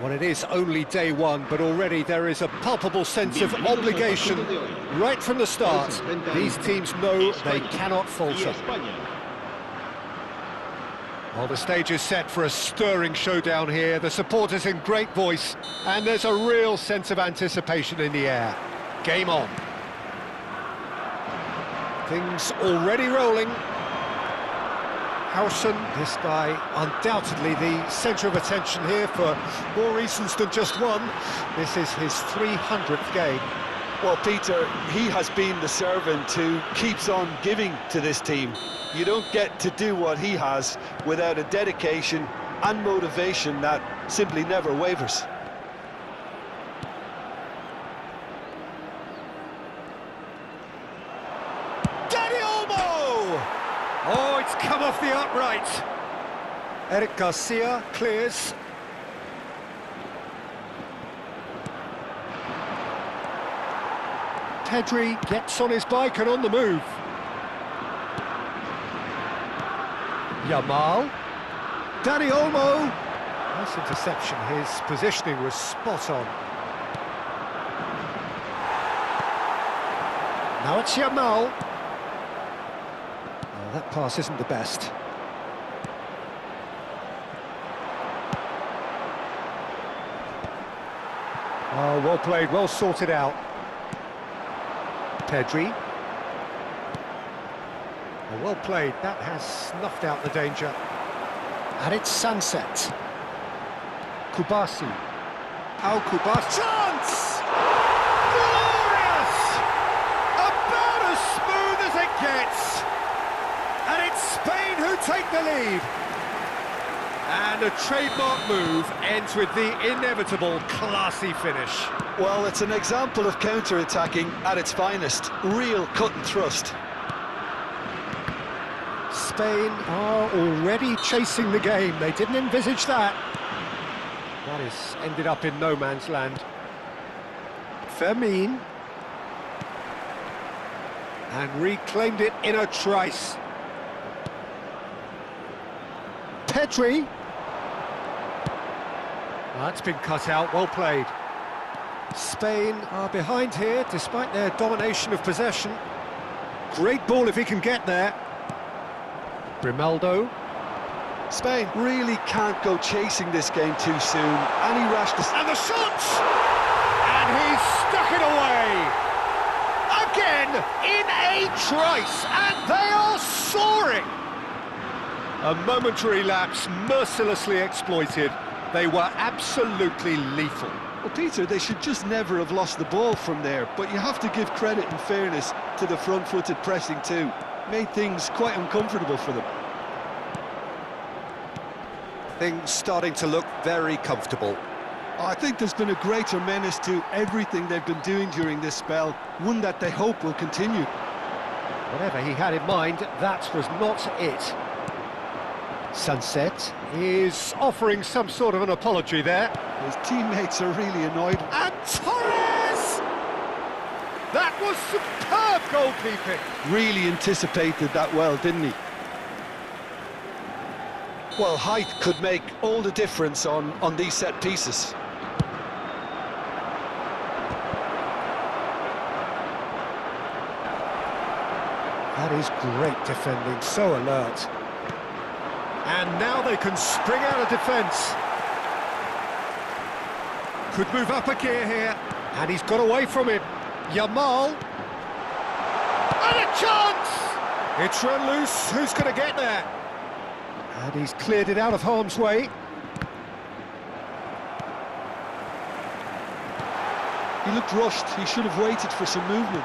Well, it is only day one, but already there is a palpable sense of obligation right from the start. These teams know they cannot falter. Well, the stage is set for a stirring showdown here. The supporters in great voice, and there's a real sense of anticipation in the air. Game on. Things already rolling. Howson, this guy, undoubtedly the centre of attention here for more reasons than just one. This is his 300th game. Well, Peter, he has been the servant who keeps on giving to this team. You don't get to do what he has without a dedication and motivation that simply never wavers. Oh, it's come off the upright. Eric Garcia clears. Pedri gets on his bike and on the move. Yamal. Dani Olmo. Nice interception. His positioning was spot on. Now it's Yamal. That pass isn't the best. Oh, well played, well sorted out. Pedri. Oh, well played, that has snuffed out the danger. And it's Sunset. Kubasi. Oh, Kubasi. Chance! Glorious! About as smooth as it gets. And it's Spain who take the lead. And a trademark move ends with the inevitable classy finish. Well, it's an example of counter-attacking at its finest. Real cut and thrust. Spain are already chasing the game. They didn't envisage that. That has ended up in no man's land. Fermin. And reclaimed it in a trice. Pedri. That's been cut out, well played. Spain are behind here, despite their domination of possession. Great ball if he can get there. Grimaldo. Spain really can't go chasing this game too soon. Any rashness. And the shot! And he's stuck it away! Again, in a trice, and they are soaring! A momentary lapse mercilessly exploited. They were absolutely lethal. Well, Peter, they should just never have lost the ball from there, but you have to give credit and fairness to the front-footed pressing too. Made things quite uncomfortable for them. Things starting to look very comfortable. I think there's been a greater menace to everything they've been doing during this spell, one that they hope will continue. Whatever he had in mind, that was not it. Sunset is offering some sort of an apology there. His teammates are really annoyed. And Torres! That was superb goalkeeping. Really anticipated that well, didn't he? Well, height could make all the difference on these set pieces. That is great defending, so alert. And now they can spring out of defence. Could move up a gear here. And he's got away from him. Yamal. And a chance! It's run loose. Who's going to get there? And he's cleared it out of harm's way. He looked rushed. He should have waited for some movement.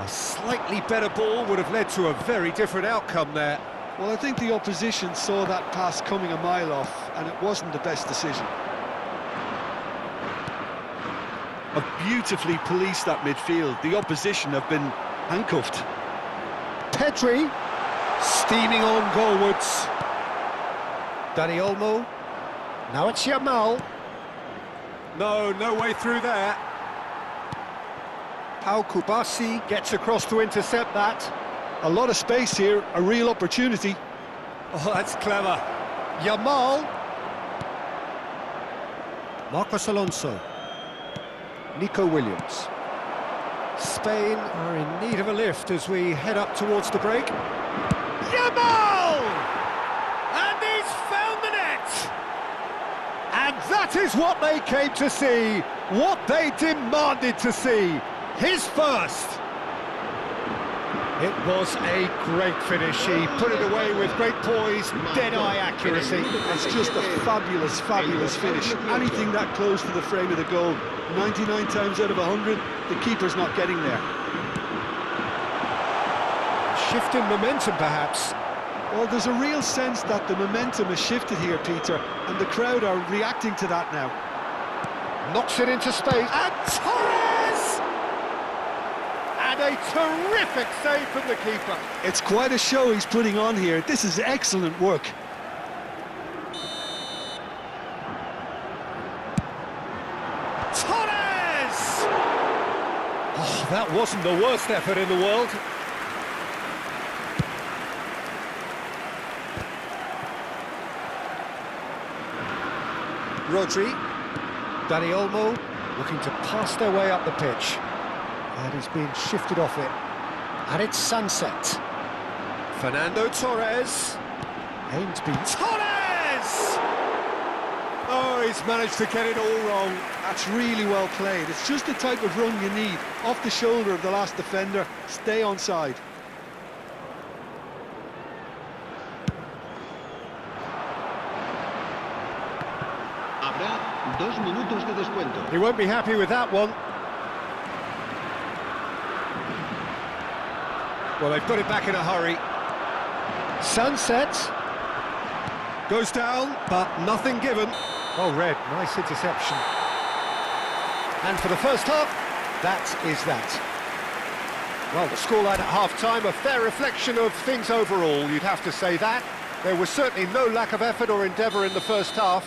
A slightly better ball would have led to a very different outcome there. Well, I think the opposition saw that pass coming a mile off, and it wasn't the best decision. Have beautifully policed that midfield. The opposition have been handcuffed. Pedri, steaming on goalwards. Dani Olmo. Now it's Yamal. No way through there. Kubasi gets across to intercept that. A lot of space here, a real opportunity. Oh, that's clever. Yamal. Marcos Alonso. Nico Williams. Spain are in need of a lift as we head up towards the break. Yamal! And he's found the net! And that is what they came to see, what they demanded to see. His first. It was a great finish. He put it away with great poise, dead-eye accuracy. It's just a fabulous, fabulous finish. Anything that close to the frame of the goal, 99 times out of 100, the keeper's not getting there. Shift in momentum, perhaps. Well, there's a real sense that the momentum has shifted here, Peter, and the crowd are reacting to that now. Knocks it into space, and Torres! And a terrific save from the keeper. It's quite a show he's putting on here. This is excellent work. Torres! Oh, that wasn't the worst effort in the world. Rodri. Dani Olmo looking to pass their way up the pitch. And he's being shifted off it. And it's Sunset. Fernando Torres. Aimed beat. Torres! Oh, he's managed to get it all wrong. That's really well played. It's just the type of run you need. Off the shoulder of the last defender. Stay onside. Habrá 2 minutos de descuento. He won't be happy with that one. Well, they've got it back in a hurry. Sunset. Goes down, but nothing given. Oh, Red, nice interception. And for the first half, that is that. Well, the scoreline at half-time, a fair reflection of things overall, you'd have to say that. There was certainly no lack of effort or endeavour in the first half.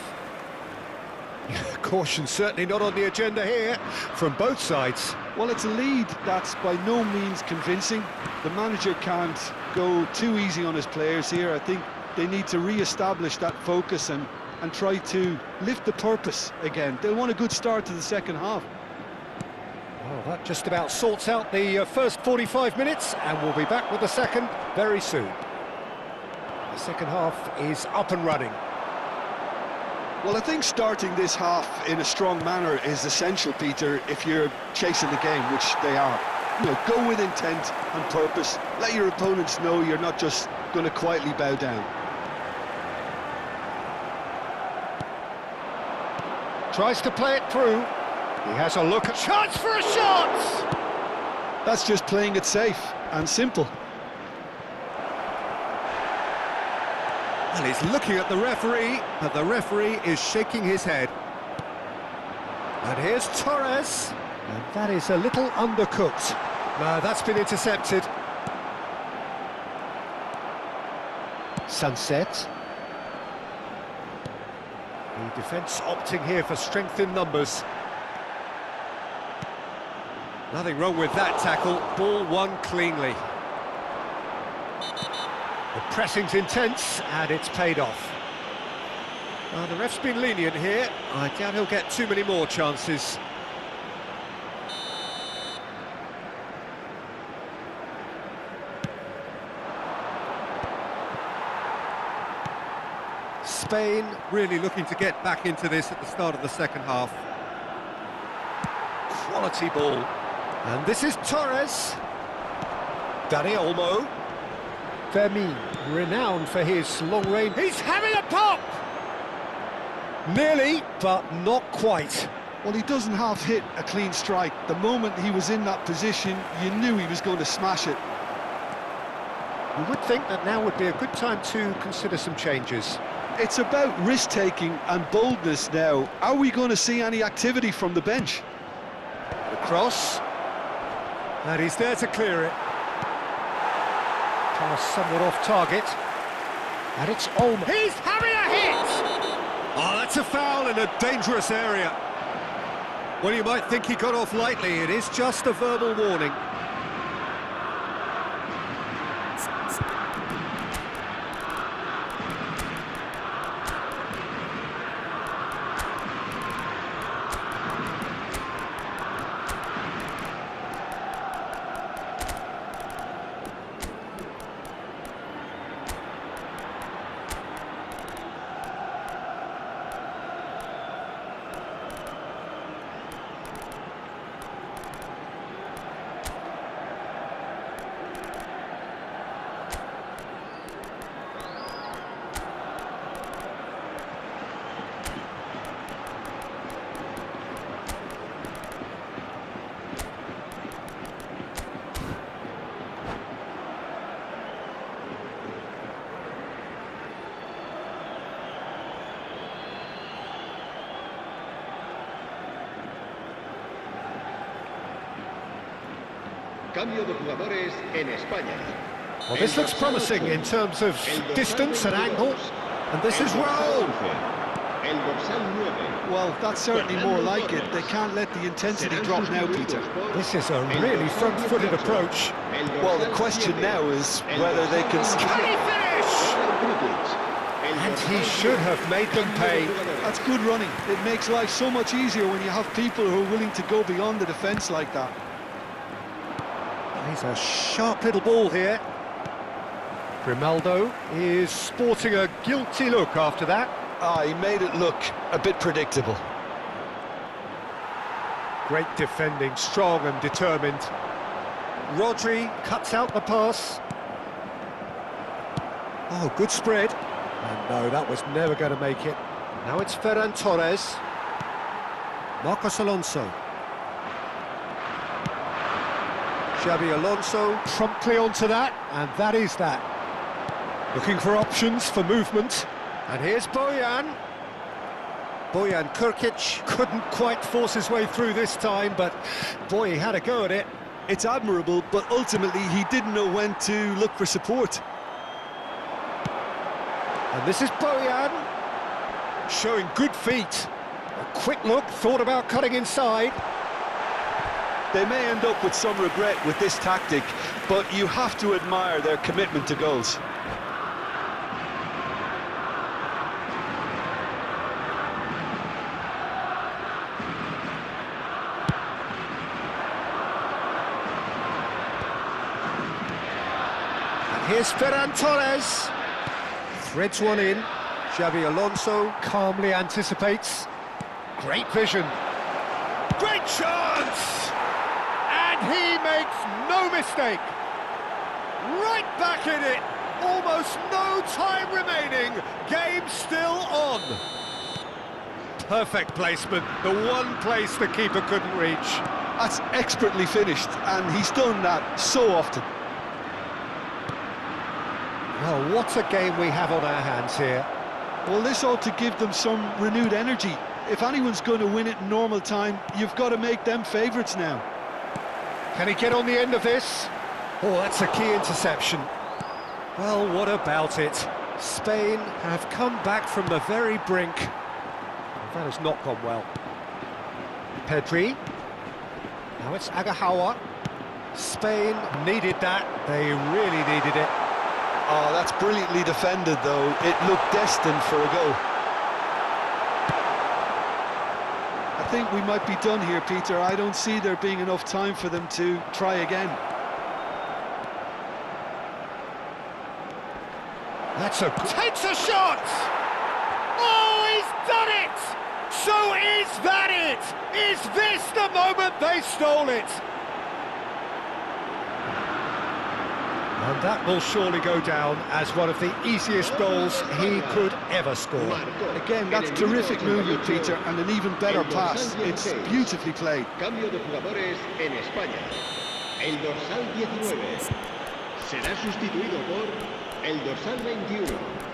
Caution certainly not on the agenda here, from both sides. Well, it's a lead that's by no means convincing. The manager can't go too easy on his players here. I think they need to re-establish that focus and try to lift the purpose again. They'll want a good start to the second half. Well, that just about sorts out the first 45 minutes, and we'll be back with the second very soon. The second half is up and running. Well, I think starting this half in a strong manner is essential, Peter, if you're chasing the game, which they are. You know, go with intent and purpose. Let your opponents know you're not just going to quietly bow down. Tries to play it through. He has a look at... Chance for a shot! That's just playing it safe and simple. Well, he's looking at the referee, but the referee is shaking his head. And here's Torres. And that is a little undercooked. That's been intercepted. Sunset. The defence opting here for strength in numbers. Nothing wrong with that tackle. Ball won cleanly. The pressing's intense, and it's paid off. The ref's been lenient here. I doubt he'll get too many more chances. Spain really looking to get back into this at the start of the second half. Quality ball. And this is Torres. Dani Olmo. Fermin, renowned for his long range. He's having a pop! Nearly, but not quite. Well, he doesn't half hit a clean strike. The moment he was in that position, you knew he was going to smash it. You would think that now would be a good time to consider some changes. It's about risk-taking and boldness now. Are we going to see any activity from the bench? The cross. And he's there to clear it. Pass somewhat off target. And it's Ulmer. He's having a hit! Oh, that's a foul in a dangerous area. Well, you might think he got off lightly. It is just a verbal warning. Cambio de jugadores en España. Well, this looks promising in terms of distance and angle. And this is Raul. El dorsal 9. Well, that's certainly more like it. They can't let the intensity drop now, Peter. This is a really front-footed approach. Well, the question now is whether they can... Can he finish? And he should have made them pay. That's good running. It makes life so much easier when you have people who are willing to go beyond the defence like that. He's a sharp little ball here. Grimaldo is sporting a guilty look after that. Ah, he made it look a bit predictable. Great defending, strong and determined. Rodri cuts out the pass. Oh, good spread. And no, that was never going to make it. Now it's Ferran Torres. Marcos Alonso. Xabi Alonso promptly onto that, and that is that. Looking for options for movement. And here's Bojan. Bojan Krkic couldn't quite force his way through this time, but boy, he had a go at it. It's admirable, but ultimately he didn't know when to look for support. And this is Bojan, showing good feet. A quick look, thought about cutting inside. They may end up with some regret with this tactic, but you have to admire their commitment to goals. And here's Ferran Torres. Threads one in. Xabi Alonso calmly anticipates. Great vision. Great chance! And he makes no mistake. Right back in it. Almost no time remaining. Game still on. Perfect placement. The one place the keeper couldn't reach. That's expertly finished, and he's done that so often. Well, what a game we have on our hands here. Well, this ought to give them some renewed energy. If anyone's going to win it in normal time, you've got to make them favourites now. Can he get on the end of this? Oh, that's a key interception. Well, what about it? Spain have come back from the very brink. That has not gone well. Pedri. Now it's Agahawa. Spain needed that. They really needed it. Oh, that's brilliantly defended, though. It looked destined for a goal. I think we might be done here, Peter. I don't see there being enough time for them to try again. That's a... Takes a shot! Oh, he's done it! So is that it? Is this the moment they stole it? And That will surely go down as one of the easiest goals he could ever score. Again, that's terrific movement, Peter, and an even better pass. It's beautifully played. Cambio de jugadores en España. El dorsal 19 será sustituido por el dorsal 21.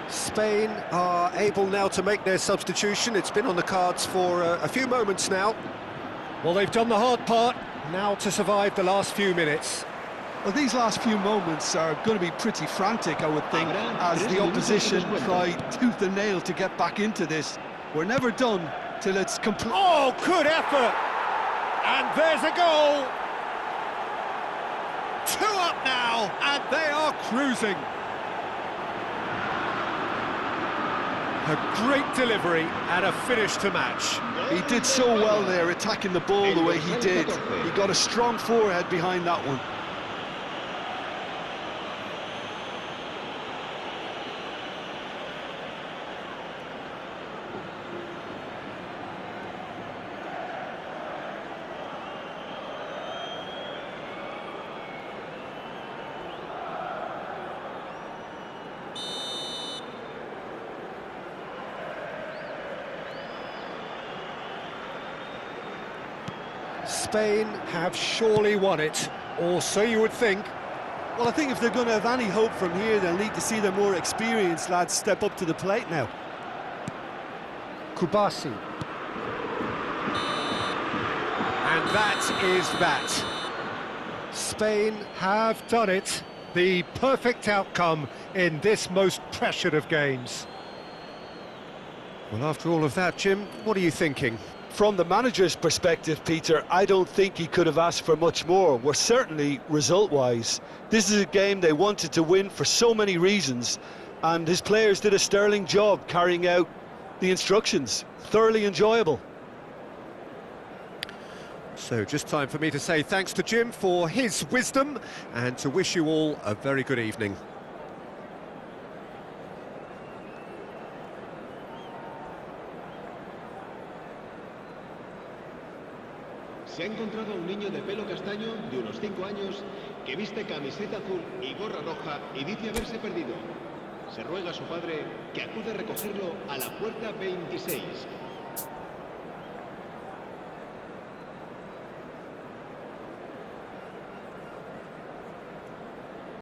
Spain are able now to make their substitution. It's been on the cards for a few moments now. Well, they've done the hard part, now to survive the last few minutes. Well, these last few moments are going to be pretty frantic, I would think, as the opposition try tooth and nail to get back into this. We're never done till it's complete. Oh, good effort! And there's a goal! 2 up now, and they are cruising. A great delivery and a finish to match. He did so well there, attacking the ball the way he did. He got a strong forehead behind that one. Spain have surely won it, or so you would think. Well, I think if they're going to have any hope from here, they'll need to see their more experienced lads step up to the plate now. Kubasi. And that is that. Spain have done it. The perfect outcome in this most pressured of games. Well, after all of that, Jim, what are you thinking? From the manager's perspective, Peter, I don't think he could have asked for much more. Well, certainly result-wise. This is a game they wanted to win for so many reasons, and his players did a sterling job carrying out the instructions. Thoroughly enjoyable. So just time for me to say thanks to Jim for his wisdom and to wish you all a very good evening. Se ha encontrado a un niño de pelo castaño de unos 5 años que viste camiseta azul y gorra roja y dice haberse perdido. Se ruega a su padre que acude a recogerlo a la puerta 26.